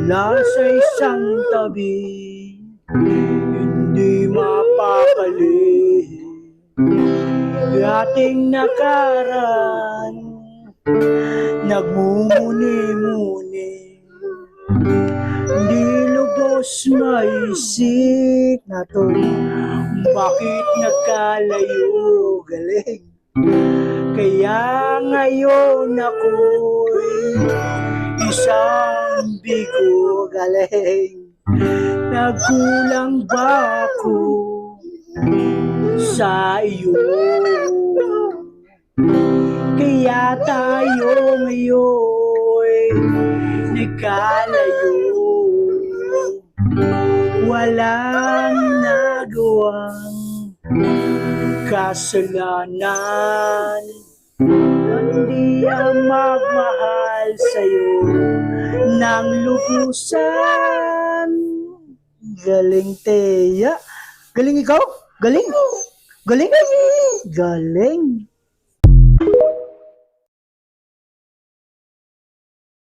nasa isang tabi, hindi mapakali. Ating nakaraan, nagmumuni-muni, di lubos maisip na to. Bakit nagkalayo? Galing. Kaya ngayon ako'y isang bigo. Galing. Nagkulang ba ako sa iyo? Kaya tayo ngayon nagkalayo. Walang nagawang kasalanan, hindi ang magmahal sa'yo ng lubusan. Galing, Teya. Galing ikaw? Galing? Galing? Galing.